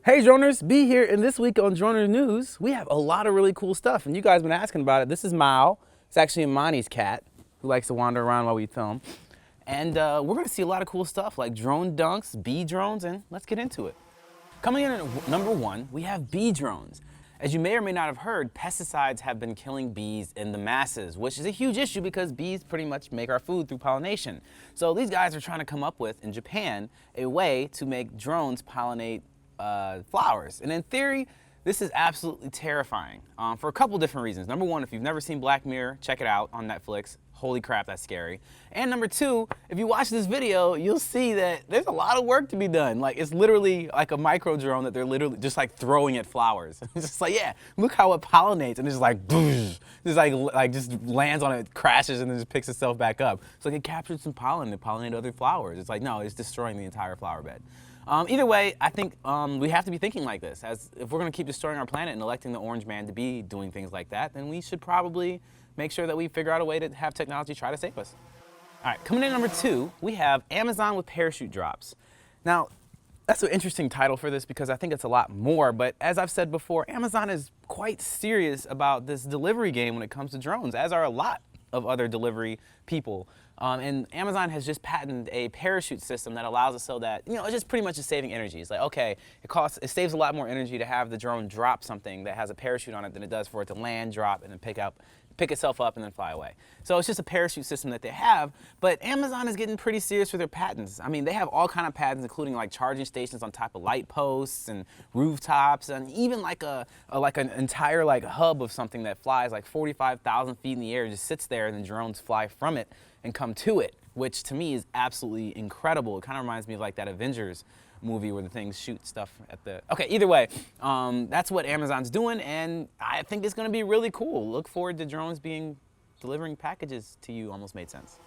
Hey droners, B here, and this week on Droner News, we have a lot of really cool stuff, and you guys have been asking about it. This is Mao. It's actually Imani's cat, who likes to wander around while we film. And we're gonna see a lot of cool stuff, like drone dunks, bee drones, and let's get into it. Coming in at number one, we have bee drones. As you may or may not have heard, pesticides have been killing bees in the masses, which is a huge issue because bees pretty much make our food through pollination. So these guys are trying to come up with, in Japan, a way to make drones pollinate flowers. And in theory, this is absolutely terrifying for a couple different reasons. Number one, if you've never seen Black Mirror, check it out on Netflix. Holy crap, that's scary. And number two, if you watch this video, you'll see that there's a lot of work to be done. Like, it's literally like a micro drone that they're literally just like throwing at flowers. It's just like, yeah, look how it pollinates, and it's just like, boosh, just like just lands on it, crashes, and then just picks itself back up. So like it captured some pollen to pollinate other flowers. It's like, no, it's destroying the entire flower bed. Either way, I think we have to be thinking like this. As if we're going to keep destroying our planet and electing the orange man to be doing things like that, then we should probably make sure that we figure out a way to have technology try to save us. All right, coming in at number two, we have Amazon with parachute drops. Now, that's an interesting title for this because I think it's a lot more, but as I've said before, Amazon is quite serious about this delivery game when it comes to drones, as are a lot of other delivery people. And Amazon has just patented a parachute system that allows us so that, it's just pretty much saving energy. It's like, okay, it saves a lot more energy to have the drone drop something that has a parachute on it than it does for it to land, drop, and then pick itself up and then fly away. So it's just a parachute system that they have, but Amazon is getting pretty serious with their patents. I mean, they have all kind of patents, including like charging stations on top of light posts and rooftops, and even like an entire like hub of something that flies like 45,000 feet in the air, just sits there, and the drones fly from it and come to it, which to me is absolutely incredible. It kind of reminds me of like that Avengers movie where the things shoot stuff at the... Okay, either way, that's what Amazon's doing, and I think it's gonna be really cool. Look forward to drones delivering packages to you. Almost made sense.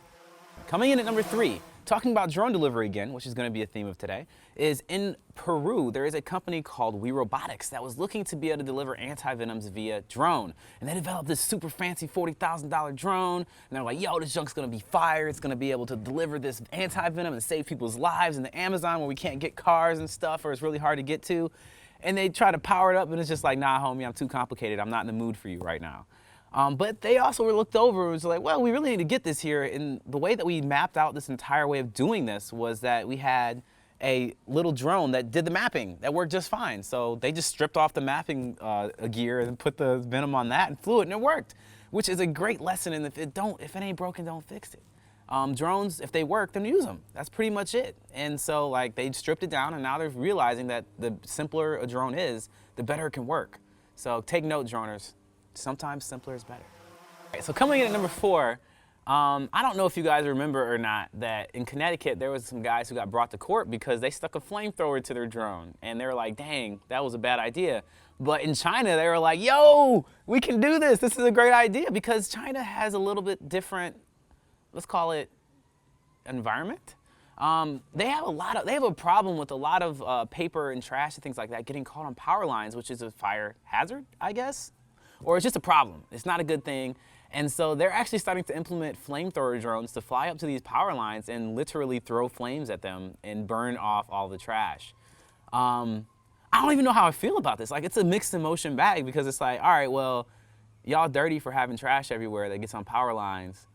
Coming in at number three, talking about drone delivery again, which is going to be a theme of today, is in Peru, there is a company called We Robotics that was looking to be able to deliver anti-venoms via drone. And they developed this super fancy $40,000 drone, and they're like, yo, this junk's going to be fire. It's going to be able to deliver this anti-venom and save people's lives in the Amazon where we can't get cars and stuff, or it's really hard to get to. And they try to power it up, and it's just like, nah, homie, I'm too complicated. I'm not in the mood for you right now. But they also were looked over and was like, well, we really need to get this here. And the way that we mapped out this entire way of doing this was that we had a little drone that did the mapping that worked just fine. So they just stripped off the mapping gear and put the venom on that and flew it, and it worked, which is a great lesson. And if it ain't broken, don't fix it. Drones, if they work, then use them. That's pretty much it. And so like they stripped it down, and now they're realizing that the simpler a drone is, the better it can work. So take note, droners. Sometimes simpler is better. All right, so coming in at number four, I don't know if you guys remember or not that in Connecticut there was some guys who got brought to court because they stuck a flamethrower to their drone, and they were like, dang, that was a bad idea. But in China they were like, yo, we can do this. This is a great idea, because China has a little bit different, let's call it, environment. They have a problem with a lot of paper and trash and things like that getting caught on power lines, which is a fire hazard, I guess. Or it's just a problem. It's not a good thing. And so they're actually starting to implement flamethrower drones to fly up to these power lines and literally throw flames at them and burn off all the trash. I don't even know how I feel about this. Like, it's a mixed emotion bag, because it's like, all right, well, y'all dirty for having trash everywhere that gets on power lines.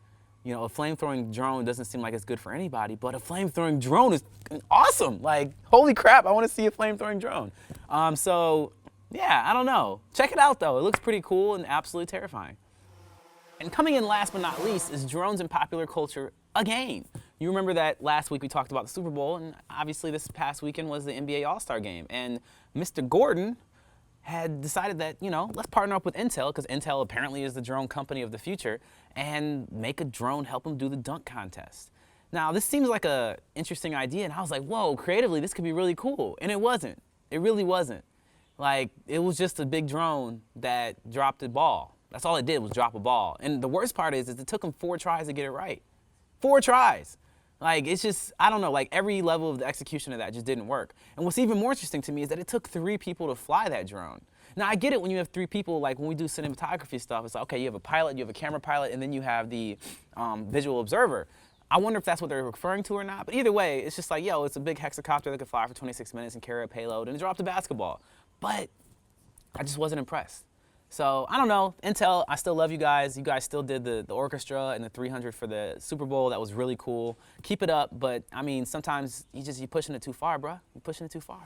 A flamethrowing drone doesn't seem like it's good for anybody, but a flamethrowing drone is awesome. Like, holy crap, I want to see a flamethrowing drone. Yeah, I don't know. Check it out, though. It looks pretty cool and absolutely terrifying. And coming in last but not least is drones in popular culture again. You remember that last week we talked about the Super Bowl, and obviously this past weekend was the NBA All-Star Game. And Mr. Gordon had decided that, let's partner up with Intel, because Intel apparently is the drone company of the future, and make a drone help him do the dunk contest. Now, this seems like an interesting idea, and I was like, whoa, creatively, this could be really cool. And it wasn't. It really wasn't. Like, it was just a big drone that dropped a ball. That's all it did, was drop a ball. And the worst part is it took him 4 tries to get it right. 4 tries. Like, it's just, I don't know, like every level of the execution of that just didn't work. And what's even more interesting to me is that it took 3 people to fly that drone. Now, I get it when you have 3 people, like when we do cinematography stuff, it's like, okay, you have a pilot, you have a camera pilot, and then you have the visual observer. I wonder if that's what they're referring to or not. But either way, it's just like, yo, it's a big hexacopter that could fly for 26 minutes and carry a payload and drop the basketball. But I just wasn't impressed. So I don't know. Intel, I still love you guys. You guys still did the orchestra and the 300 for the Super Bowl. That was really cool. Keep it up. But I mean, sometimes you're pushing it too far, bruh. You're pushing it too far.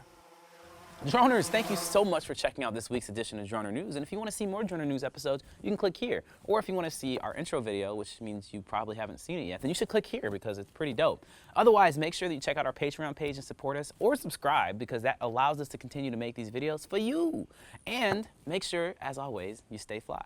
Droners, thank you so much for checking out this week's edition of Droner News. And if you want to see more Droner News episodes, you can click here. Or if you want to see our intro video, which means you probably haven't seen it yet, then you should click here because it's pretty dope. Otherwise, make sure that you check out our Patreon page and support us, or subscribe because that allows us to continue to make these videos for you. And make sure, as always, you stay fly.